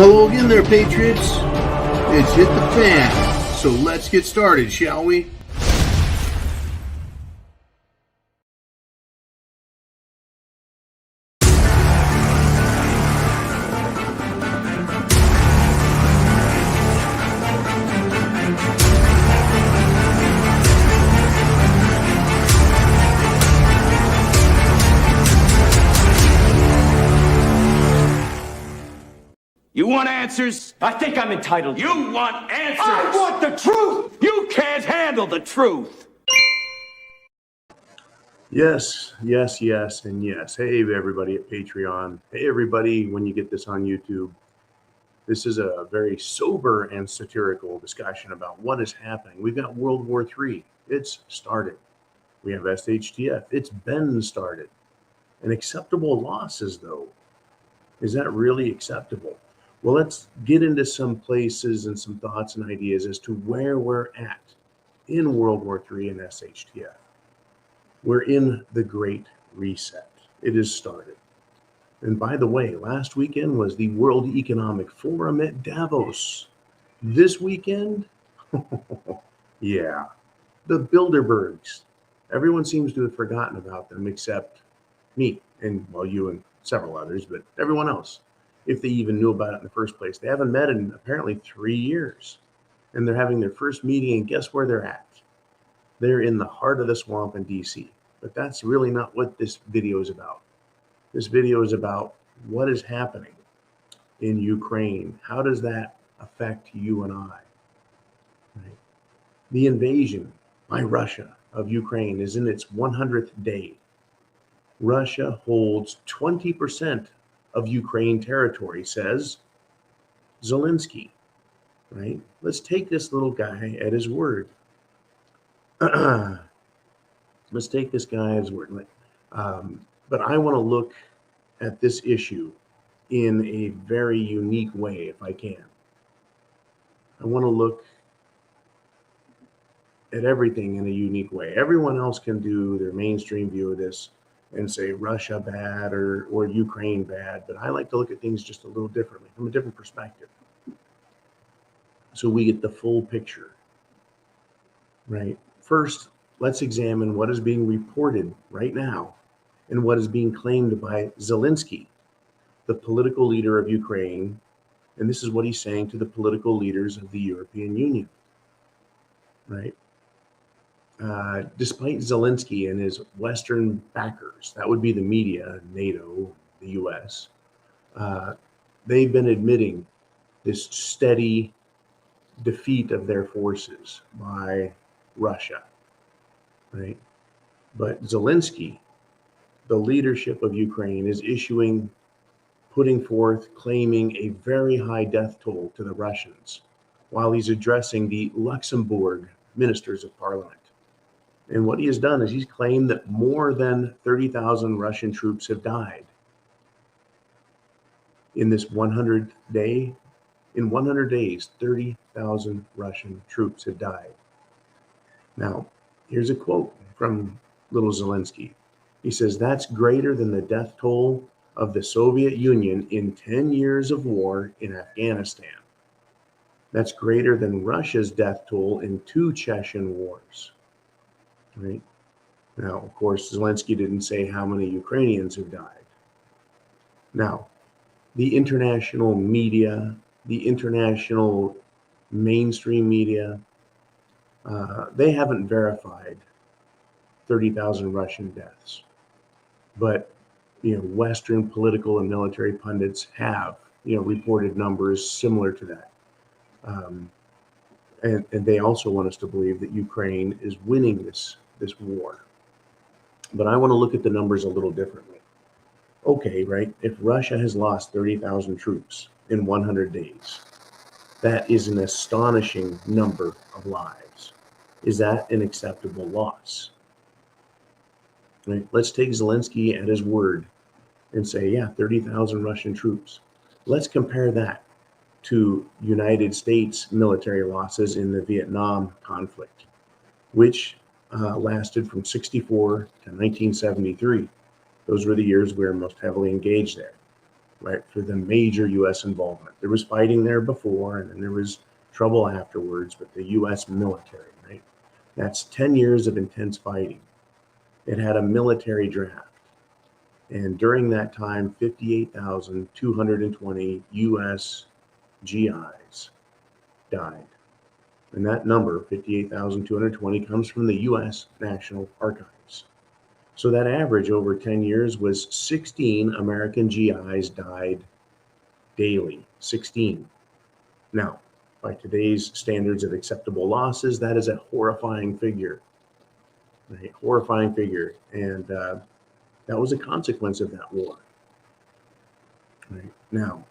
Hello again there, Patriots. It's hit the fan. So let's get started, shall we? You want answers? I think I'm entitled to. You want answers? I want the truth! You can't handle the truth! Yes, and yes. Hey, everybody at Patreon. Hey, everybody, when you get this on YouTube. This is a very sober and satirical discussion about what is happening. We've got World War III. It's started. We have HTF. It's been started. And acceptable losses, though. Is that really acceptable? Well, let's get into some places and some thoughts and ideas as to where we're at in World War III and SHTF. We're in the Great Reset. It has started. And by the way, last weekend was the World Economic Forum at Davos. This weekend, yeah, the Bilderbergs. Everyone seems to have forgotten about them except me and, well, you and several others, but everyone else. If they even knew about it in the first place. They haven't met in apparently 3 years. And they're having their first meeting, and guess where they're at? They're in the heart of the swamp in DC. But that's really not what this video is about. This video is about what is happening in Ukraine. How does that affect you and I? Right? The invasion by Russia of Ukraine is in its 100th day. Russia holds 20% of Ukraine territory, says Zelensky, right? Let's take this little guy at his word. Let's take this guy at his word. But I want to look at this issue in a very unique way, if I can. I want to look at everything in a unique way. Everyone else can do their mainstream view of this and say Russia bad or Ukraine bad, but I like to look at things just a little differently, from a different perspective. So we get the full picture, right? First, let's examine what is being reported right now and what is being claimed by Zelensky, the political leader of Ukraine. And this is what he's saying to the political leaders of the European Union, right? Despite Zelensky and his Western backers, that would be the media, NATO, the US, they've been admitting this steady defeat of their forces by Russia, right? But Zelensky, the leadership of Ukraine, is putting forth, claiming a very high death toll to the Russians while he's addressing the Luxembourg ministers of parliament. And what he has done is he's claimed that more than 30,000 Russian troops have died in this 100 day. In 100 days, 30,000 Russian troops have died. Now, here's a quote from little Zelensky. He says, that's greater than the death toll of the Soviet Union in 10 years of war in Afghanistan. That's greater than Russia's death toll in 2 Chechen wars. Right? Now, of course, Zelensky didn't say how many Ukrainians have died. Now, the international media, the international mainstream media, they haven't verified 30,000 Russian deaths. But, Western political and military pundits have, reported numbers similar to that. And they also want us to believe that Ukraine is winning this war. But I want to look at the numbers a little differently. Okay, right? If Russia has lost 30,000 troops in 100 days, that is an astonishing number of lives. Is that an acceptable loss? Right? Let's take Zelensky at his word and say, yeah, 30,000 Russian troops. Let's compare that to United States military losses in the Vietnam conflict, which lasted from 64 to 1973. Those were the years we were most heavily engaged there. right, for the major U.S. involvement. There was fighting there before, and then there was trouble afterwards, but the U.S. military, right? That's 10 years of intense fighting. It had a military draft. And during that time, 58,220 U.S. GIs died. And that number, 58,220, comes from the U.S. National Archives. So that average over 10 years was 16 American GIs died daily. 16. Now, by today's standards of acceptable losses, that is a horrifying figure. Right? Horrifying figure. And that was a consequence of that war. Right? Now,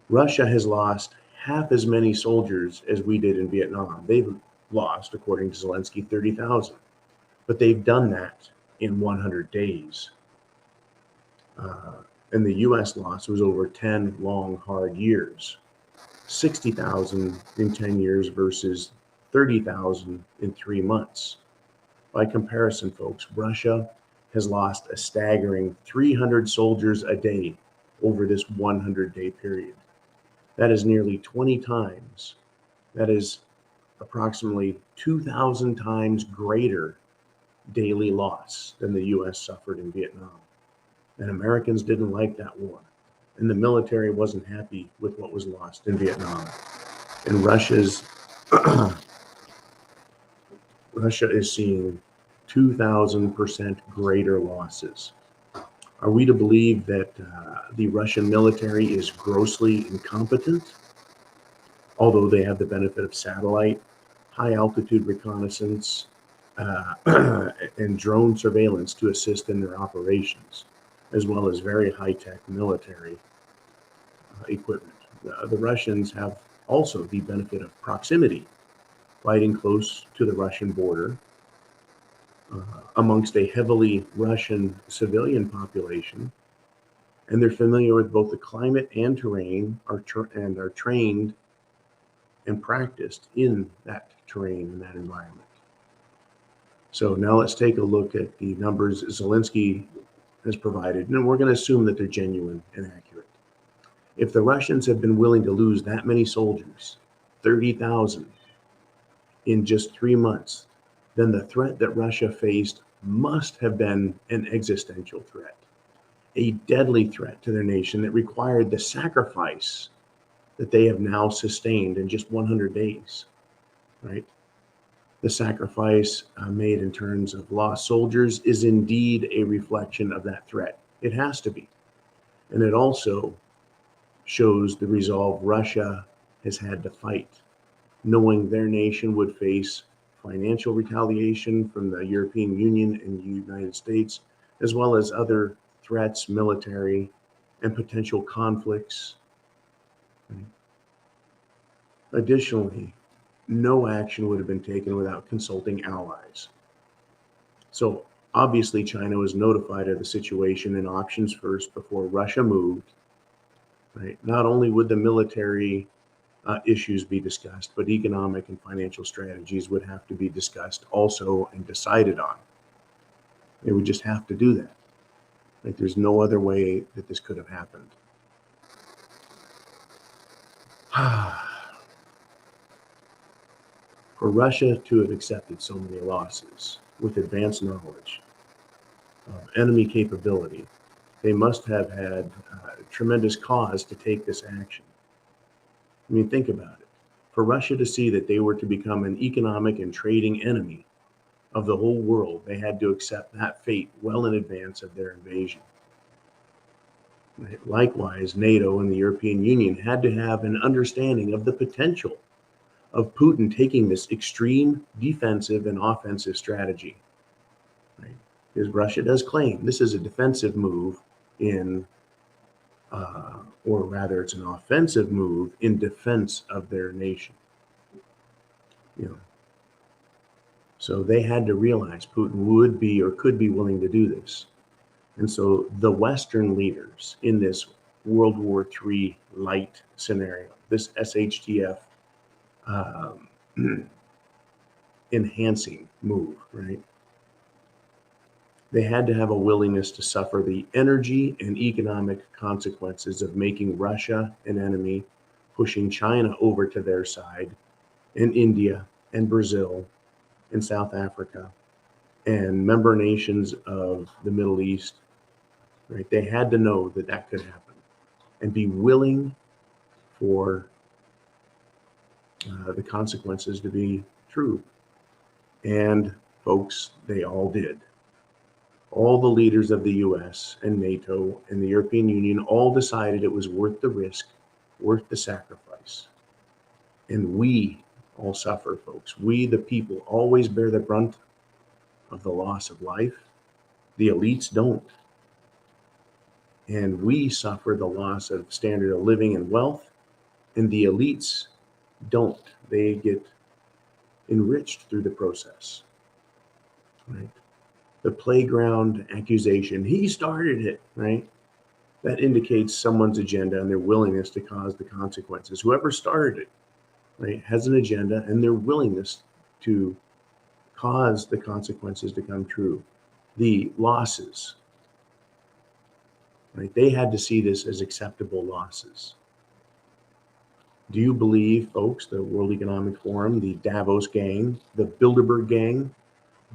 Russia has lost half as many soldiers as we did in Vietnam. They've lost, according to Zelensky, 30,000. But they've done that in 100 days. And the U.S. loss was over 10 long, hard years. 60,000 in 10 years versus 30,000 in 3 months. By comparison, folks, Russia has lost a staggering 300 soldiers a day over this 100-day period. That is nearly 20 times. That is approximately 2,000 times greater daily loss than the U.S. suffered in Vietnam. And Americans didn't like that war. And the military wasn't happy with what was lost in Vietnam. And Russia is seeing 2,000% greater losses. Are we to believe that the Russian military is grossly incompetent? Although they have the benefit of satellite, high altitude reconnaissance, and drone surveillance to assist in their operations, as well as very high-tech military equipment. The Russians have also the benefit of proximity, fighting close to the Russian border amongst a heavily Russian civilian population, and they're familiar with both the climate and terrain, and are trained and practiced in that terrain and that environment. So now let's take a look at the numbers Zelensky has provided, and we're going to assume that they're genuine and accurate. If the Russians have been willing to lose that many soldiers, 30,000 in just 3 months, then the threat that Russia faced must have been an existential threat, a deadly threat to their nation that required the sacrifice that they have now sustained in just 100 days, right? The sacrifice made in terms of lost soldiers is indeed a reflection of that threat. It has to be. And it also shows the resolve Russia has had to fight, knowing their nation would face financial retaliation from the European Union and the United States, as well as other threats, military, and potential conflicts. Additionally, no action would have been taken without consulting allies. So obviously China was notified of the situation and options first before Russia moved. Right? Not only would the military issues be discussed, but economic and financial strategies would have to be discussed also and decided on. They would just have to do that. Like, there's no other way that this could have happened. For Russia to have accepted so many losses with advanced knowledge of enemy capability, they must have had tremendous cause to take this action. I mean, think about it. For Russia to see that they were to become an economic and trading enemy of the whole world, they had to accept that fate well in advance of their invasion. Likewise, NATO and the European Union had to have an understanding of the potential of Putin taking this extreme defensive and offensive strategy. Right? Because Russia does claim this is a defensive move or rather it's an offensive move in defense of their nation. So they had to realize Putin would be or could be willing to do this. And so the Western leaders in this World War III light scenario, this SHTF enhancing move, right? They had to have a willingness to suffer the energy and economic consequences of making Russia an enemy, pushing China over to their side, and India and Brazil and South Africa and member nations of the Middle East, right? They had to know that that could happen and be willing for the consequences to be true. And folks, they all did. All the leaders of the US and NATO and the European Union all decided it was worth the risk, worth the sacrifice. And we all suffer, folks. We, the people, always bear the brunt of the loss of life. The elites don't. And we suffer the loss of standard of living and wealth, and the elites don't. They get enriched through the process, right? The playground accusation, he started it, right? That indicates someone's agenda and their willingness to cause the consequences. Whoever started it, right, has an agenda and their willingness to cause the consequences to come true. The losses, right? They had to see this as acceptable losses. Do you believe, folks, the World Economic Forum, the Davos gang, the Bilderberg gang,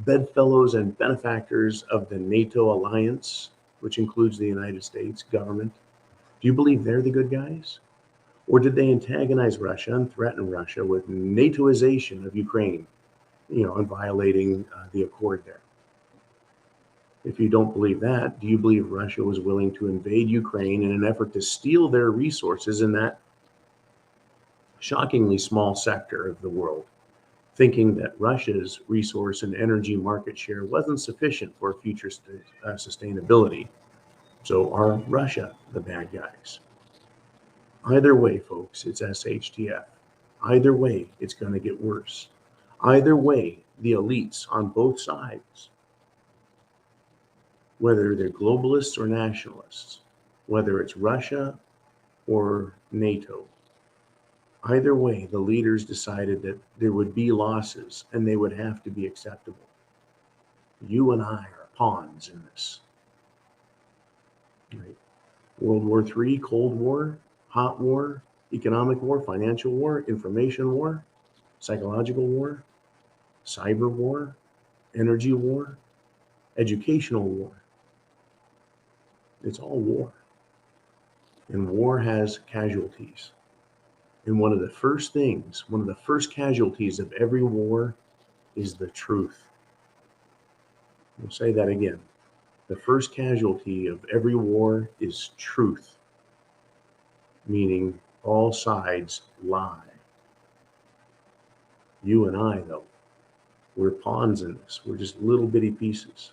bedfellows and benefactors of the NATO alliance, which includes the United States government, do you believe they're the good guys? Or did they antagonize Russia and threaten Russia with NATOization of Ukraine, and violating the accord there? If you don't believe that, do you believe Russia was willing to invade Ukraine in an effort to steal their resources in that shockingly small sector of the world, thinking that Russia's resource and energy market share wasn't sufficient for future sustainability? So are Russia the bad guys? Either way, folks, it's SHTF. Either way, it's going to get worse. Either way, the elites on both sides, whether they're globalists or nationalists, whether it's Russia or NATO, either way, the leaders decided that there would be losses and they would have to be acceptable. You and I are pawns in this. Right? World War III, Cold War, hot war, economic war, financial war, information war, psychological war, cyber war, energy war, educational war. It's all war. And war has casualties. And one of the first casualties of every war is the truth. We'll say that again. The first casualty of every war is truth, meaning all sides lie. You and I, though, we're pawns in this. We're just little bitty pieces.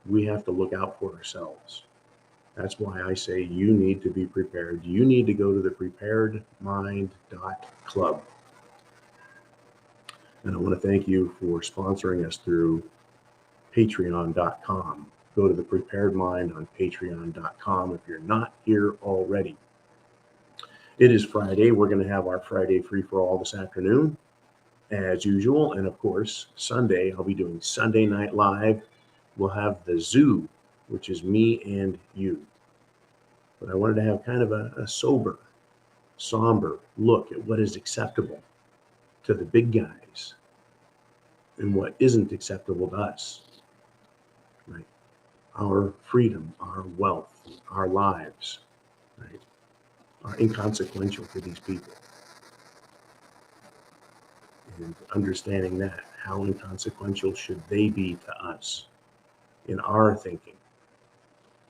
We have to look out for ourselves. That's why I say you need to be prepared. You need to go to the thepreparedmind.club. And I want to thank you for sponsoring us through patreon.com. Go to the Prepared Mind on patreon.com if you're not here already. It is Friday. We're going to have our Friday free-for-all this afternoon, as usual. And of course, Sunday, I'll be doing Sunday Night Live. We'll have the Zoo, which is me and you. But I wanted to have kind of a sober, somber look at what is acceptable to the big guys and what isn't acceptable to us. Right? Our freedom, our wealth, our lives, right, are inconsequential to these people. And understanding that, how inconsequential should they be to us in our thinking?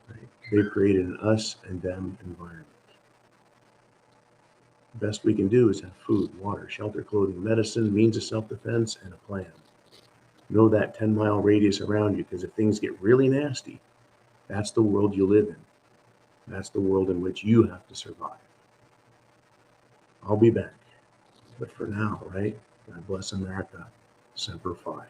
Right? They've created an us and them environment. The best we can do is have food, water, shelter, clothing, medicine, means of self-defense, and a plan. Know that 10-mile radius around you, because if things get really nasty, that's the world you live in. That's the world in which you have to survive. I'll be back. But for now, right? God bless America. Semper Fi.